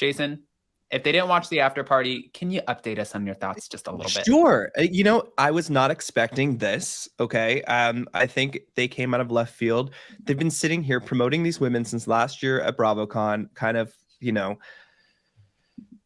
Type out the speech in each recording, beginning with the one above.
Jason, if they didn't watch the after party, can you update us on your thoughts just a little bit? Sure. I was not expecting this. Okay. I think they came out of left field. They've been sitting here promoting these women since last year at BravoCon, kind of,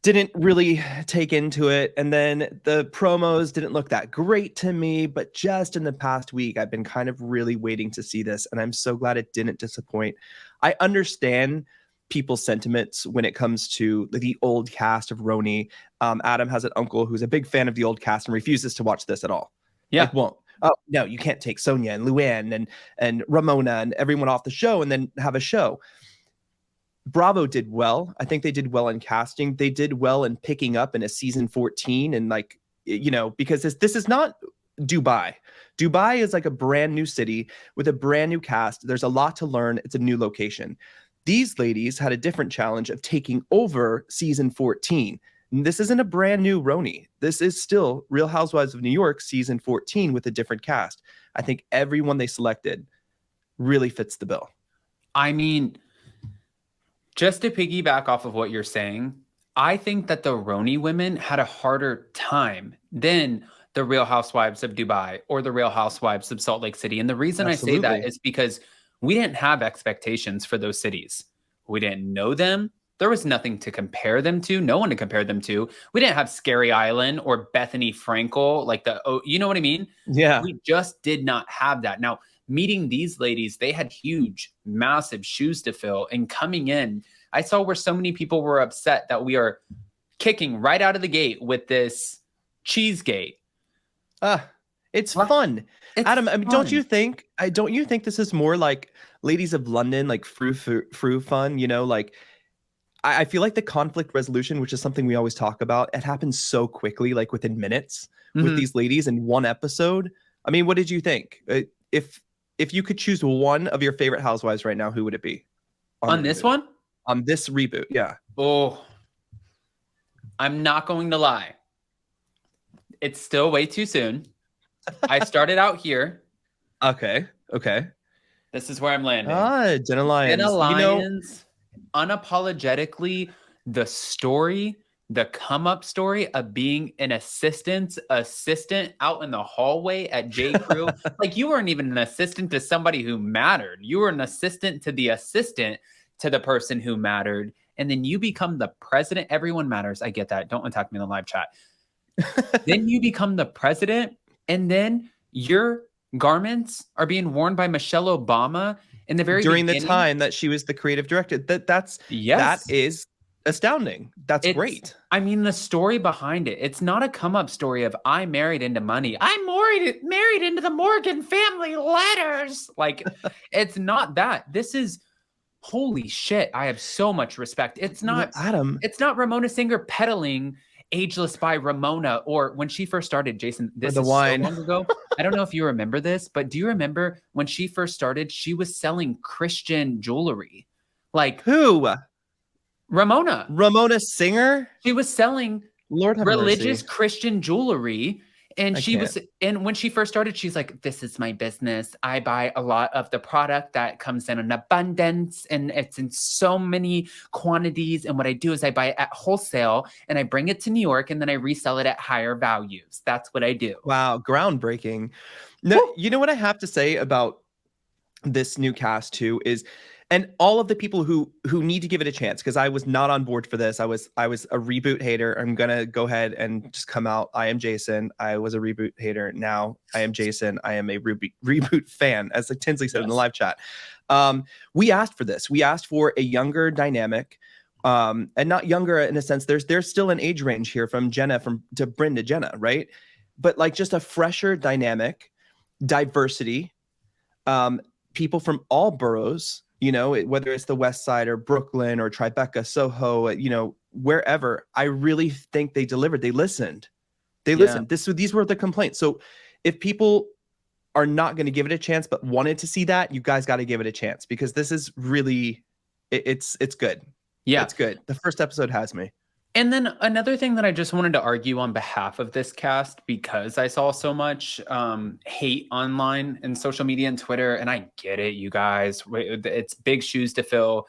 didn't really take into it. And then the promos didn't look that great to me, but just in the past week, I've been kind of really waiting to see this. And I'm so glad it didn't disappoint. I understand people's sentiments when it comes to the old cast of RHONY. Adam has an uncle who's a big fan of the old cast and refuses to watch this at all. Yeah. Like, won't. Oh, no, you can't take Sonia and Luann and Ramona and everyone off the show and then have a show. Bravo did well. I think they did well in casting. They did well in picking up in a season 14 and because this is not Dubai. Dubai is like a brand new city with a brand new cast. There's a lot to learn. It's a new location. These ladies had a different challenge of taking over season 14. And this isn't a brand new RHONY. This is still Real Housewives of New York season 14 with a different cast. I think everyone they selected really fits the bill. I mean, just to piggyback off of what you're saying, I think that the RHONY women had a harder time than the Real Housewives of Dubai or the Real Housewives of Salt Lake City. And the reason Absolutely. I say that is because we didn't have expectations for those cities. We didn't know them. There was nothing to compare them to, no one to compare them to. We didn't have Scary Island or Bethany Frankel, you know what I mean? Yeah. We just did not have that. Now, meeting these ladies, they had huge, massive shoes to fill. And coming in, I saw where so many people were upset that we are kicking right out of the gate with this Cheesegate. It's fun. It's Adam, I mean, fun. don't you think this is more like Ladies of London, like frou fun, like I feel like the conflict resolution, which is something we always talk about, it happens so quickly, like within minutes with these ladies in one episode. I mean, what did you think? If you could choose one of your favorite housewives right now, who would it be? On this one? On this reboot, yeah. Oh, I'm not going to lie. It's still way too soon. I started out here. Okay. This is where I'm landing. Jenna Lyons. Jenna Lyons, unapologetically, the story, the come-up story of being an assistant out in the hallway at J. Crew. Like, you weren't even an assistant to somebody who mattered. You were an assistant to the person who mattered. And then you become the president. Everyone matters. I get that. Don't attack me in the live chat. Then you become the president, and then your garments are being worn by Michelle Obama in the very during beginning. The time that she was the creative director. That is astounding. That's great. I mean, the story behind it. It's not a come-up story of I married into money. I'm married into the Morgan family letters. Like, it's not that. This is holy shit. I have so much respect. It's not Adam. It's not Ramona Singer peddling Ageless by Ramona, or when she first started, Jason, this is wine. So long ago. I don't know if you remember this, but do you remember when she first started, she was selling Christian jewelry? Like, who? Ramona Singer? She was selling religious Christian jewelry. And and when she first started, she's like, this is my business. I buy a lot of the product that comes in an abundance, and it's in so many quantities. And what I do is I buy it at wholesale and I bring it to New York and then I resell it at higher values. That's what I do. Wow. Groundbreaking. No, you know what I have to say about this new cast too is, and all of the people who need to give it a chance, because I was not on board for this. I was a Reboot hater. I'm gonna go ahead and just come out. I am Jason. I was a Reboot hater. Now I am Jason. I am a Reboot fan, as like Tinsley said in the live chat. We asked for this. We asked for a younger dynamic, and not younger in a sense. There's still an age range here from Jenna to Brynn to Jenna, right? But like just a fresher dynamic, diversity, people from all boroughs. Whether it's the West Side or Brooklyn or Tribeca, Soho, wherever, I really think they delivered. They listened. These were the complaints. So if people are not going to give it a chance, but wanted to see that, you guys got to give it a chance, because this is really, it's good. Yeah. It's good. The first episode has me. And then another thing that I just wanted to argue on behalf of this cast, because I saw so much hate online and social media and Twitter, and I get it, you guys. It's big shoes to fill.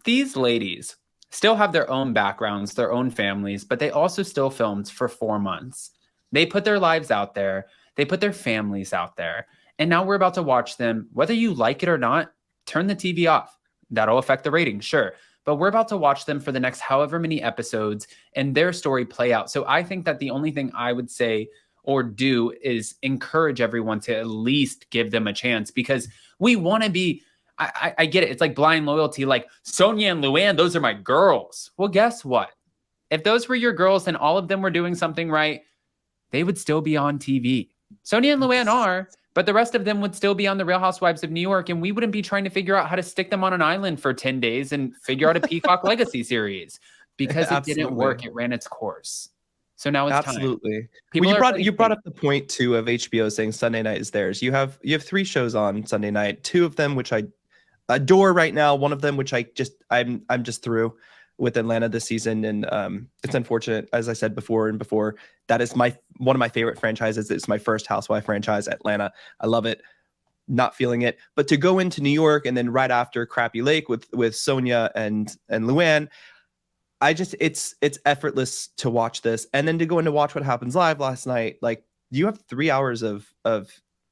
These ladies still have their own backgrounds, their own families, but they also still filmed for 4 months. They put their lives out there. They put their families out there. And now we're about to watch them, whether you like it or not, turn the TV off. That'll affect the ratings, sure. But we're about to watch them for the next however many episodes and their story play out. So I think that the only thing I would say or do is encourage everyone to at least give them a chance, because we want to be, I get it. It's like blind loyalty, like Sonia and Luann, those are my girls. Well, guess what? If those were your girls and all of them were doing something right, they would still be on TV. Sonia and Luann are, but the rest of them would still be on the Real Housewives of New York, and we wouldn't be trying to figure out how to stick them on an island for 10 days and figure out a Peacock Legacy series, because it didn't work. It ran its course. So now it's time. Well, you brought up the point too of HBO saying Sunday night is theirs. You have 3 shows on Sunday night, 2 of them which I adore right now, one of them which I'm just through with Atlanta this season, and it's unfortunate, as I said before, that is one of my favorite franchises. It's my first Housewife franchise, Atlanta. I love it. Not feeling it, but to go into New York and then right after Crappy Lake with Sonia and Luann, it's effortless to watch this, and then to go in to watch What Happens Live last night. Like, you have 3 hours of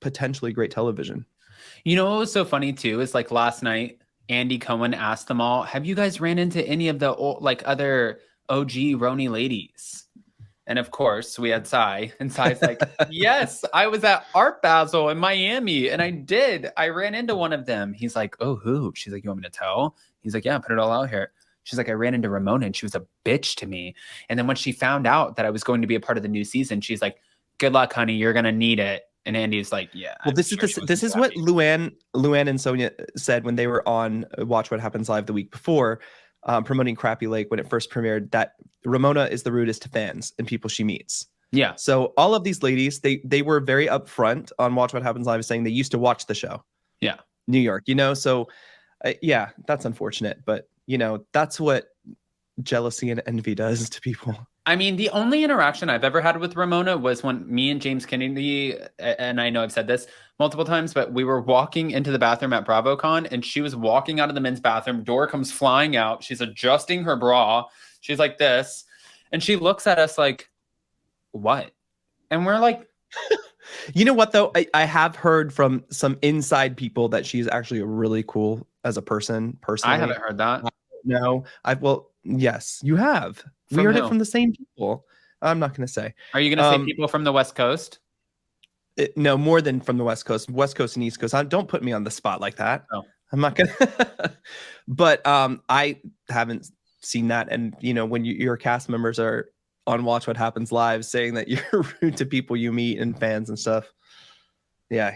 potentially great television. You know what was so funny too is, like, last night Andy Cohen asked them all, have you guys ran into any of the other OG RHONY ladies? And of course we had Cy, and Cy's like, yes, I was at Art Basel in Miami and I ran into one of them. He's like, oh, who? She's like, you want me to tell? He's like, yeah, put it all out here. She's like, I ran into Ramona and she was a bitch to me. And then when she found out that I was going to be a part of the new season, she's like, good luck, honey, you're going to need it. And Andy's like, yeah. Well, this is what Luann and Sonia said when they were on Watch What Happens Live the week before, promoting Crappy Lake when it first premiered, that Ramona is the rudest to fans and people she meets. Yeah. So all of these ladies, they were very upfront on Watch What Happens Live, saying they used to watch the show. Yeah. New York, So yeah, that's unfortunate, but that's what jealousy and envy does to people. I mean, the only interaction I've ever had with Ramona was when me and James Kennedy, and I know I've said this multiple times, but we were walking into the bathroom at BravoCon, and she was walking out of the men's bathroom. Door comes flying out. She's adjusting her bra. She's like this, and she looks at us like, what? And we're like... You know what, though? I have heard from some inside people that she's actually really cool as a person, personally. I haven't heard that. No. Well, yes, you have. We heard it from the same people. I'm not going to say. Are you going to say people from the West Coast? No, more than from the West Coast and East Coast. Don't put me on the spot like that. Oh. I'm not going to. But I haven't seen that. And, when your cast members are on Watch What Happens Live saying that you're rude to people you meet and fans and stuff. Yeah.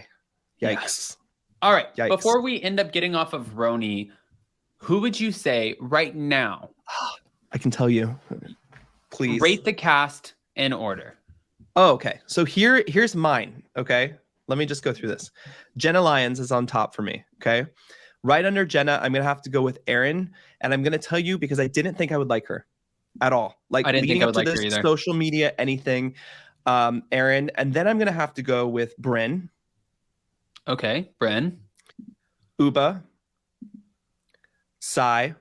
Yikes. Yes. All right. Yikes. Before we end up getting off of RHONY, who would you say right now? I can tell you. Please. Rate the cast in order. Oh, okay. So here's mine. Okay. Let me just go through this. Jenna Lyons is on top for me. Okay. Right under Jenna, I'm going to have to go with Erin. And I'm going to tell you because I didn't think I would like her at all. Like, I didn't think I would like her this either. Social media, anything. Erin. And then I'm going to have to go with Brynn. Okay. Brynn. Uba. Cy.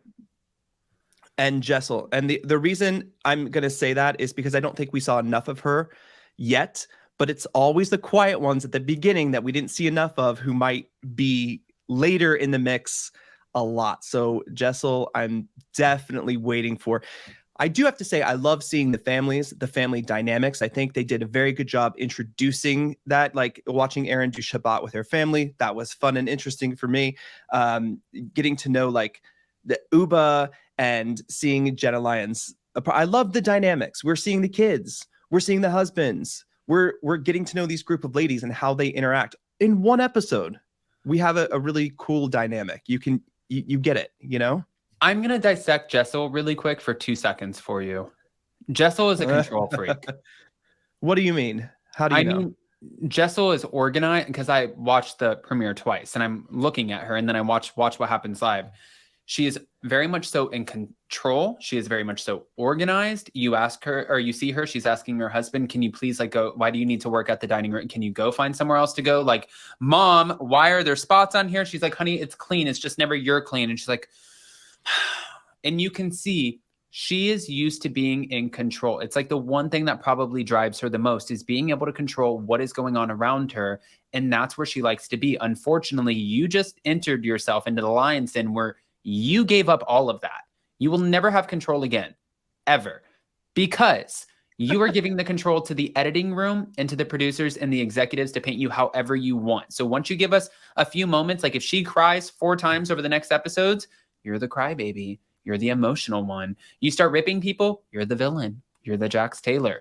And Jessel. And the reason I'm going to say that is because I don't think we saw enough of her yet, but it's always the quiet ones at the beginning that we didn't see enough of who might be later in the mix a lot. So Jessel, I'm definitely waiting for. I do have to say, I love seeing the family dynamics. I think they did a very good job introducing that, like watching Erin do Shabbat with her family. That was fun and interesting for me. Getting to know like the Uba and seeing Jenna Lyons. I love the dynamics. We're seeing the kids. We're seeing the husbands. We're getting to know these group of ladies and how they interact. In one episode, we have a really cool dynamic. You get it, I'm going to dissect Jessel really quick for 2 seconds for you. Jessel is a control freak. What do you mean? How do you know? Mean, Jessel is organized because I watched the premiere twice and I'm looking at her and then I watch What Happens Live. She is very much so in control. She is very much so organized. You ask her, or you see her, she's asking her husband, can you please go, why do you need to work at the dining room? Can you go find somewhere else to go? Like, Mom, why are there spots on here? She's like, honey, it's clean. It's just never you're clean. And she's like, And you can see she is used to being in control. It's like the one thing that probably drives her the most is being able to control what is going on around her. And that's where she likes to be. Unfortunately, you just entered yourself into the lion's den where you gave up all of that. You will never have control again, ever, because you are giving the control to the editing room and to the producers and the executives to paint you however you want. So once you give us a few moments, like if she cries 4 times over the next episodes, you're the crybaby. You're the emotional one. You start ripping people, you're the villain. You're the Jax Taylor.